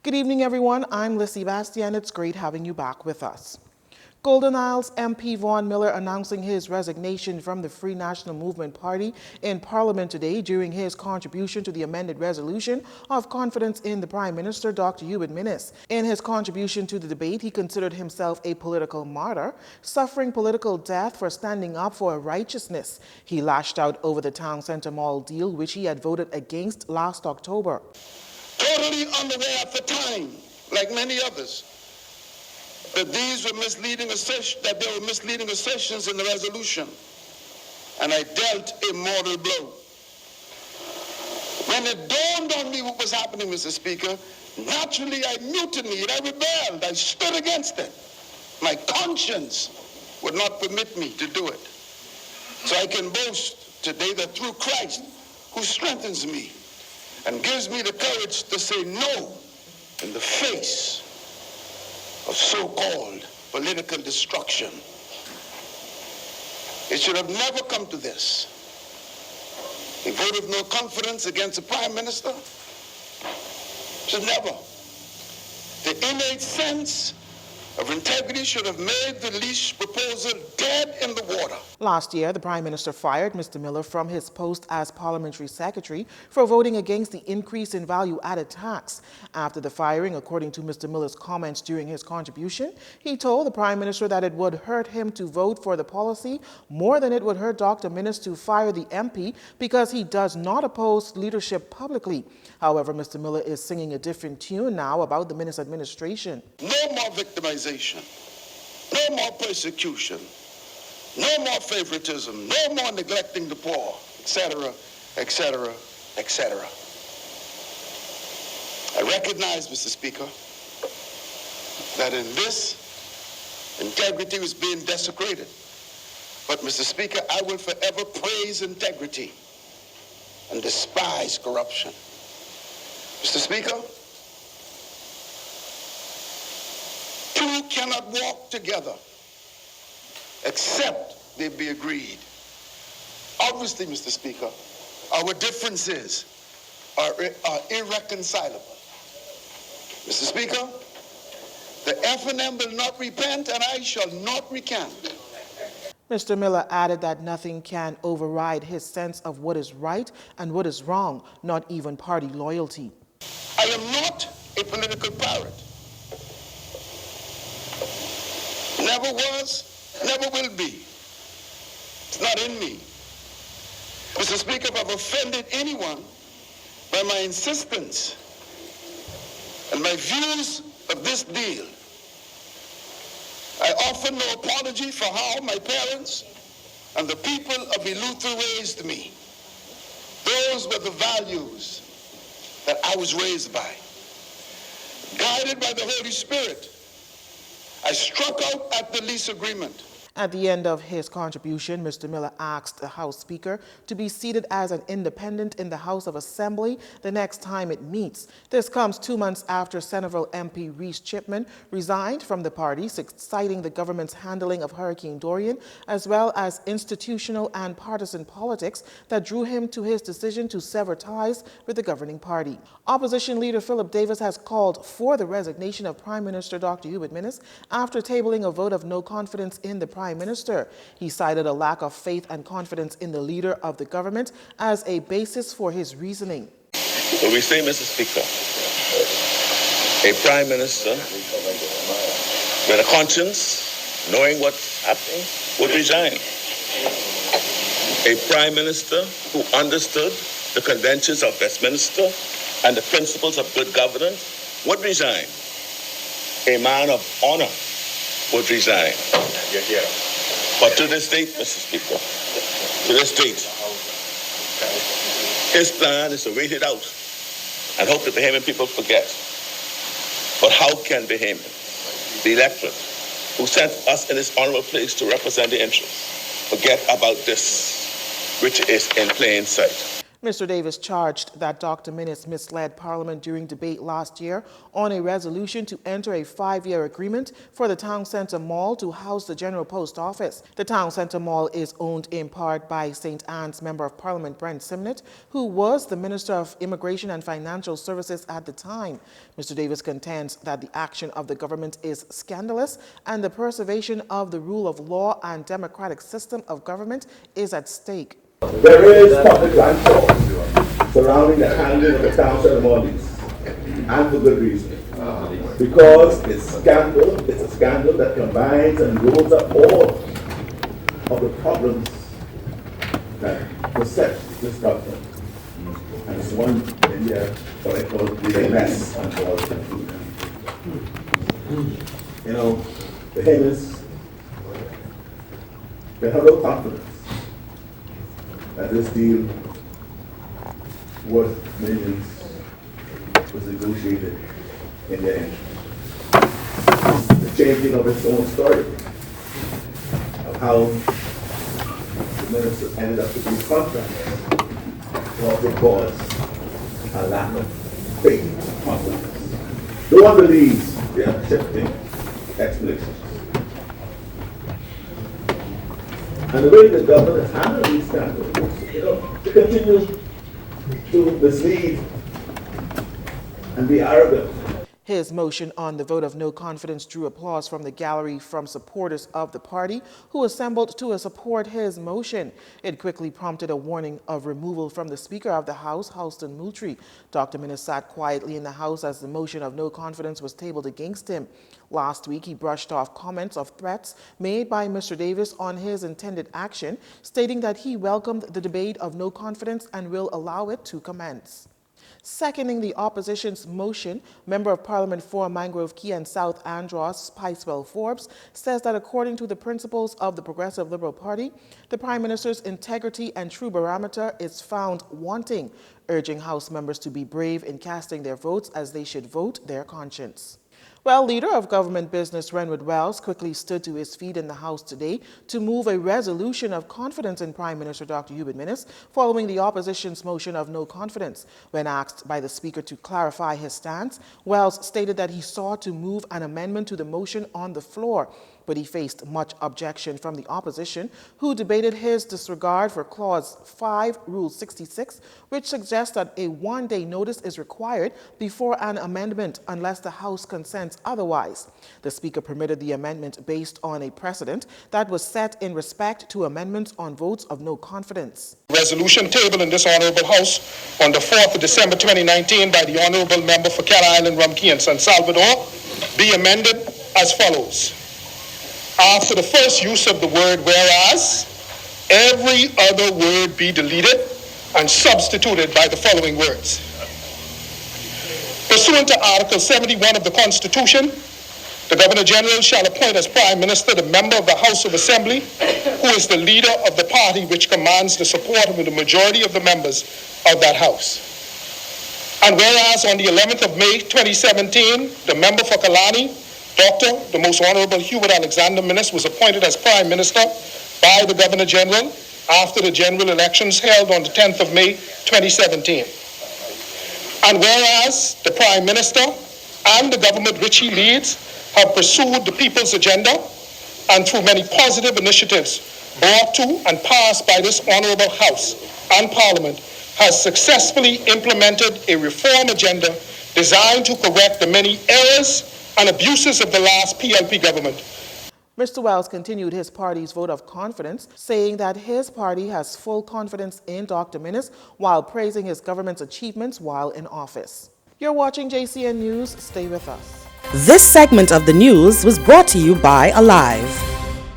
Good evening, everyone. I'm Lissy Bastian. It's great having you back with us. Golden Isles MP Vaughn Miller announcing his resignation from the Free National Movement Party in Parliament today during his contribution to the amended resolution of confidence in the Prime Minister, Dr. Hubert Minnis. In his contribution to the debate, he considered himself a political martyr, suffering political death for standing up for righteousness. He lashed out over the town centre mall deal, which he had voted against last October. Totally unaware at the time, like many others, that these were misleading assertions in the resolution, and I dealt a mortal blow. When it dawned on me what was happening, Mr. Speaker, naturally I mutinied, I rebelled, I stood against it. My conscience would not permit me to do it. So I can boast today that through Christ, who strengthens me and gives me the courage to say no in the face of so-called political destruction. It should have never come to this. A vote of no confidence against the Prime Minister should never. The innate sense of integrity should have made the lease proposal dead in the water. Last year, the Prime Minister fired Mr. Miller from his post as Parliamentary Secretary for voting against the increase in value-added tax. After the firing, according to Mr. Miller's comments during his contribution, he told the Prime Minister that it would hurt him to vote for the policy more than it would hurt Dr. Minnis to fire the MP because he does not oppose leadership publicly. However, Mr. Miller is singing a different tune now about the Minnis administration. No more victimization, no more persecution, no more favoritism, no more neglecting the poor, etc., etc., etc. I recognize, Mr. Speaker, that in this, integrity was being desecrated. But, Mr. Speaker, I will forever praise integrity and despise corruption. Mr. Speaker, two cannot walk together except they be agreed. Obviously, Mr. Speaker, our differences are irreconcilable. Mr. Speaker, the FNM will not repent and I shall not recant. Mr. Miller added that nothing can override his sense of what is right and what is wrong, not even party loyalty. I am not a political pirate. Never was, never will be. It's not in me. Mr. Speaker, if I've offended anyone by my insistence and my views of this deal, I offer no apology for how my parents and the people of Eleuthera raised me. Those were the values that I was raised by. Guided by the Holy Spirit, I struck out at the lease agreement. At the end of his contribution, Mr. Miller asked the House Speaker to be seated as an independent in the House of Assembly the next time it meets. This comes 2 months after Centerville MP Reese Chipman resigned from the party, citing the government's handling of Hurricane Dorian, as well as institutional and partisan politics that drew him to his decision to sever ties with the governing party. Opposition leader Philip Davis has called for the resignation of Prime Minister Dr. Hubert Minnis after tabling a vote of no confidence in the Prime Minister. He cited a lack of faith and confidence in the leader of the government as a basis for his reasoning. So we say, Mr. Speaker, a Prime Minister with a conscience, knowing what's happening, would resign. A Prime Minister who understood the conventions of Westminster and the principles of good governance would resign. A man of honor would resign. But to this date, Mr. Speaker, to this date, his plan is to wait it out and hope that Bahamian people forget. But how can Bahamian, the electorate, who sent us in this honorable place to represent the interests, forget about this, which is in plain sight? Mr. Davis charged that Dr. Minnis misled Parliament during debate last year on a resolution to enter a 5-year agreement for the Town Centre Mall to house the General Post Office. The Town Centre Mall is owned in part by St. Anne's Member of Parliament Brent Simnett, who was the Minister of Immigration and Financial Services at the time. Mr. Davis contends that the action of the government is scandalous and the preservation of the rule of law and democratic system of government is at stake. There is public land law surrounding the handling of the town ceremonies, and for good reason. Because it's a scandal that combines and rolls up all of the problems that beset this government. And it's one in there, what I call the mess. You know, the thing is, they have no confidence that this deal worth millions was negotiated in the end. The changing of its own story of how the minister ended up to be contracted also caused a lack of faith and confidence. No one believes they are shifting explanations. And the way the government has handled these scandals, to continue to mislead and be arrogant. His motion on the vote of no confidence drew applause from the gallery from supporters of the party who assembled to support his motion. It quickly prompted a warning of removal from the Speaker of the House, Halston Moultrie. Dr. Minnis sat quietly in the House as the motion of no confidence was tabled against him. Last week, he brushed off comments of threats made by Mr. Davis on his intended action, stating that he welcomed the debate of no confidence and will allow it to commence. Seconding the opposition's motion, Member of Parliament for Mangrove Key and South Andros, Picewell Forbes, says that according to the principles of the Progressive Liberal Party, the Prime Minister's integrity and true barometer is found wanting, urging House members to be brave in casting their votes as they should vote their conscience. Well, leader of government business Renwood Wells quickly stood to his feet in the House today to move a resolution of confidence in Prime Minister Dr. Hubert Minnis following the opposition's motion of no confidence. When asked by the Speaker to clarify his stance, Wells stated that he sought to move an amendment to the motion on the floor, but he faced much objection from the opposition, who debated his disregard for Clause 5, Rule 66, which suggests that a one-day notice is required before an amendment unless the House consents otherwise. The Speaker permitted the amendment based on a precedent that was set in respect to amendments on votes of no confidence. Resolution tabled in this Honorable House on the 4th of December 2019 by the Honorable Member for Cat Island, Rumkey and San Salvador be amended as follows. After the first use of the word whereas, every other word be deleted and substituted by the following words. Pursuant to Article 71 of the Constitution, the Governor General shall appoint as Prime Minister the member of the House of Assembly who is the leader of the party which commands the support of the majority of the members of that House. And whereas on the 11th of May 2017, the member for Kalani, Dr. the Most Honorable Hubert Alexander Minnis was appointed as Prime Minister by the Governor General after the general elections held on the 10th of May 2017. And whereas the Prime Minister and the government which he leads have pursued the people's agenda and through many positive initiatives brought to and passed by this Honorable House and Parliament has successfully implemented a reform agenda designed to correct the many errors and abuses of the last PLP government. Mr. Wells continued his party's vote of confidence, saying that his party has full confidence in Dr. Minnis while praising his government's achievements while in office. You're watching JCN News. Stay with us. This segment of the news was brought to you by Alive.